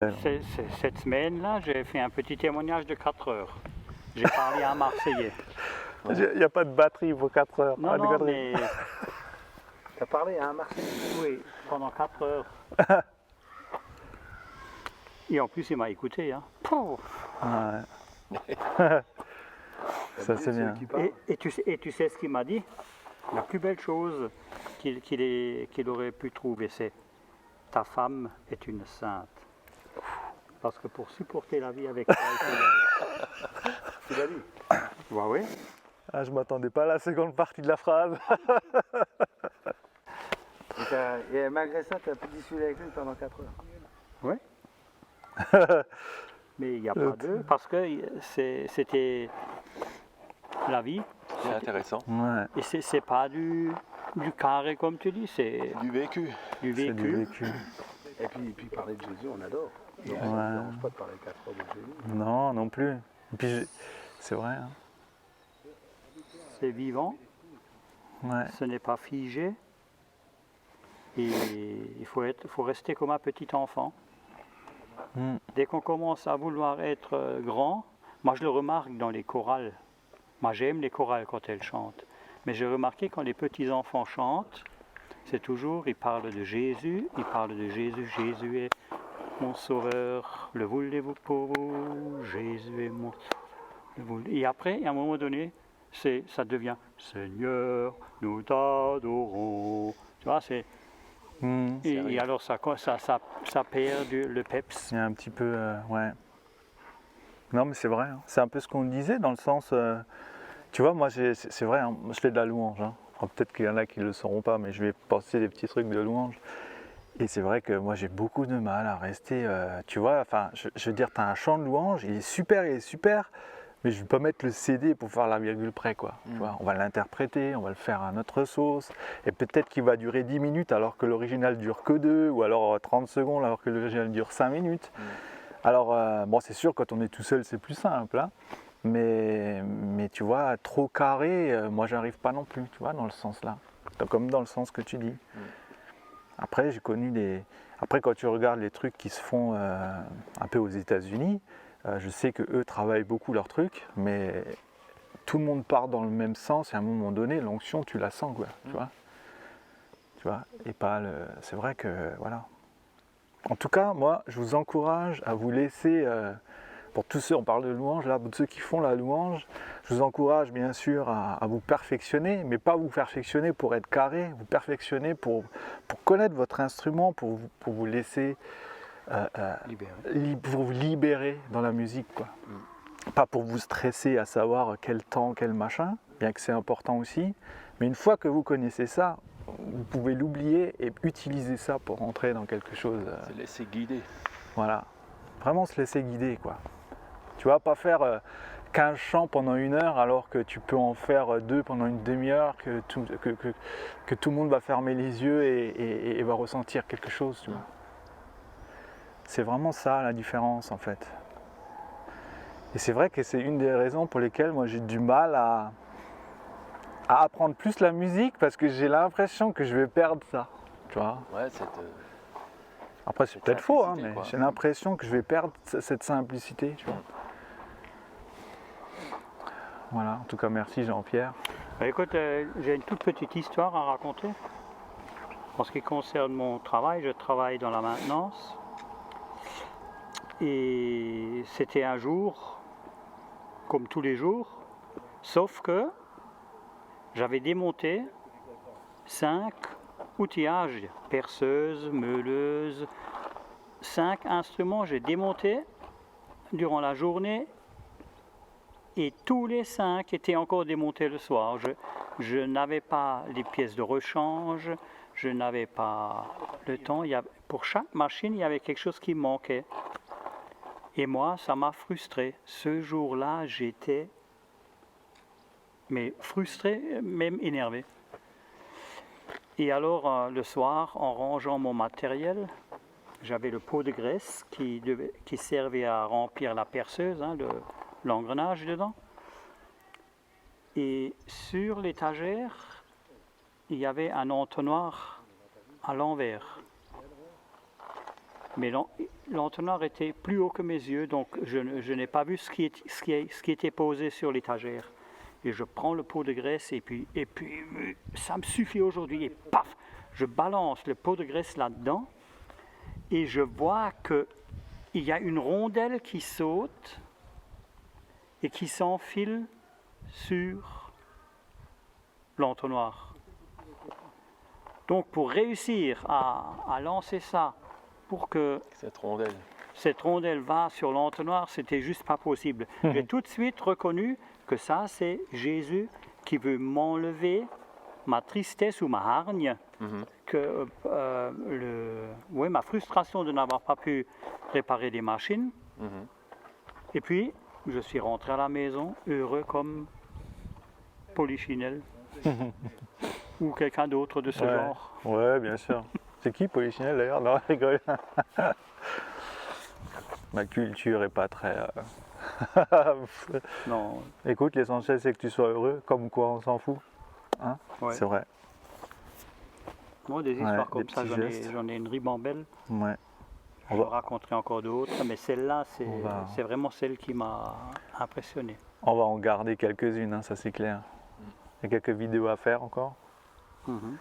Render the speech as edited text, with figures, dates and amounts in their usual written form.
Cette semaine-là, j'ai fait un petit témoignage de 4 heures. J'ai parlé à un Marseillais. Il n'y a pas de batterie pour 4 heures. Non, non, mais T'as parlé à un Marseillais? oui, pendant 4 heures. Et en plus, il m'a écouté. Hein. Ouais. Ça c'est bien. Et tu sais ce qu'il m'a dit? La plus belle chose qu'il aurait pu trouver, c'est ta femme est une sainte. Parce que pour supporter la vie avec toi, Tu l'as dit? bah oui. Ah, je m'attendais pas à la seconde partie de la phrase. Et malgré ça, tu as pu discuter avec lui pendant 4 heures. Oui. Mais il n'y a pas d'eux, parce que c'était la vie. C'est intéressant. Ouais. Et c'est pas du carré comme tu dis, c'est Du vécu. du C'est du vécu. vécu. Et puis parler de Jésus, on adore. Donc, Ouais. ça ne dérange pas de parler 4 heures de Jésus. Non, non plus. Et puis c'est vrai. Hein. C'est vivant, Ouais. ce n'est pas figé. Et il faut rester comme un petit enfant. Mm. Dès qu'on commence à vouloir être grand, moi je le remarque dans les chorales. Moi j'aime les chorales quand elles chantent. Mais j'ai remarqué quand les petits enfants chantent, c'est toujours, ils parlent de Jésus, Jésus est mon sauveur, le voulez-vous pour vous, Jésus est mon sauveur. Et après, à un moment donné, ça devient Seigneur, nous t'adorons. Tu vois, c'est. Mm. Et alors ça perd le peps. Il y a un petit peu, ouais. Non, mais c'est vrai. Hein. C'est un peu ce qu'on disait dans le sens. Tu vois, moi, c'est vrai, hein, je fais de la louange. Hein. Alors, peut-être qu'il y en a qui ne le sauront pas, mais je vais passer des petits trucs de louange. Et c'est vrai que moi, j'ai beaucoup de mal à rester. Tu vois, enfin, je veux dire, tu as un chant de louange, il est super, mais je ne vais pas mettre le CD pour faire la virgule près, quoi. Tu vois, on va l'interpréter, on va le faire à notre sauce. Et peut-être qu'il va durer 10 minutes alors que l'original dure que 2, ou alors 30 secondes alors que l'original dure 5 minutes. Alors, bon, c'est sûr, quand on est tout seul, c'est plus simple, hein. Mais tu vois, trop carré, moi j'arrive pas non plus, tu vois, dans le sens là. Comme dans le sens que tu dis. Après, j'ai connu des. Après, quand tu regardes les trucs qui se font un peu aux États-Unis, je sais que eux travaillent beaucoup leurs trucs, mais tout le monde part dans le même sens et à un moment donné, l'onction, tu la sens, quoi, tu vois. Tu vois, et pas le. C'est vrai que, voilà. En tout cas, moi, je vous encourage à vous laisser. Pour tous ceux, on parle de louange, là, pour ceux qui font la louange, je vous encourage bien sûr à vous perfectionner, mais pas vous perfectionner pour être carré, vous perfectionner pour connaître votre instrument, pour vous laisser, pour vous libérer dans la musique, quoi. Pas pour vous stresser à savoir quel temps, quel machin, bien que c'est important aussi, mais une fois que vous connaissez ça, vous pouvez l'oublier et utiliser ça pour rentrer dans quelque chose. Se laisser guider. Voilà, vraiment se laisser guider, quoi. Tu vas pas faire 15 chants pendant 1 heure alors que tu peux en faire 2 pendant une demi-heure, que tout le monde va fermer les yeux et va ressentir quelque chose. Tu vois. C'est vraiment ça la différence en fait. Et c'est vrai que c'est une des raisons pour lesquelles moi j'ai du mal à apprendre plus la musique parce que j'ai l'impression que je vais perdre ça. Tu vois. Ouais, Après c'est peut-être faux, hein, mais quoi. j'ai l'impression que je vais perdre cette simplicité. Tu vois. Voilà, en tout cas merci Jean-Pierre. Écoute, j'ai une toute petite histoire à raconter. En ce qui concerne mon travail, je travaille dans la maintenance. Et c'était un jour, comme tous les jours, sauf que j'avais démonté 5 outillages, perceuses, meuleuses, 5 instruments, j'ai démonté durant la journée. Et tous les 5 étaient encore démontés le soir. Je n'avais pas les pièces de rechange, je n'avais pas le temps. Pour chaque machine, il y avait quelque chose qui me manquait. Et moi, ça m'a frustré. Ce jour-là, j'étais frustré, même énervé. Et alors, le soir, en rangeant mon matériel, j'avais le pot de graisse qui servait à remplir la perceuse, hein, l'engrenage dedans. Et sur l'étagère, il y avait un entonnoir à l'envers. Mais l'entonnoir était plus haut que mes yeux, donc je n'ai pas vu ce qui était posé sur l'étagère. Et je prends le pot de graisse et puis ça me suffit aujourd'hui. Et paf, je balance le pot de graisse là-dedans et je vois qu'il y a une rondelle qui saute et qui s'enfile sur l'entonnoir. Donc pour réussir à lancer ça, pour que cette rondelle va sur l'entonnoir, c'était juste pas possible. J'ai tout de suite reconnu que ça, c'est Jésus qui veut m'enlever ma tristesse ou ma hargne, ma frustration de n'avoir pas pu réparer des machines. Et puis, je suis rentré à la maison heureux comme Polichinelle ou quelqu'un d'autre de ce genre. Ouais, bien sûr. C'est qui Polichinelle d'ailleurs? Non, je rigole. Ma culture est pas très... Non. Écoute, l'essentiel c'est que tu sois heureux, comme quoi on s'en fout. Hein? Ouais. C'est vrai. Moi, des histoires comme des ça, petits j'en ai une ribambelle. Ouais. Je raconterai encore d'autres, mais celle-là, va- c'est vraiment celle qui m'a impressionné. On va en garder quelques-unes, hein, ça c'est clair. Il y a quelques vidéos à faire encore. Mhm.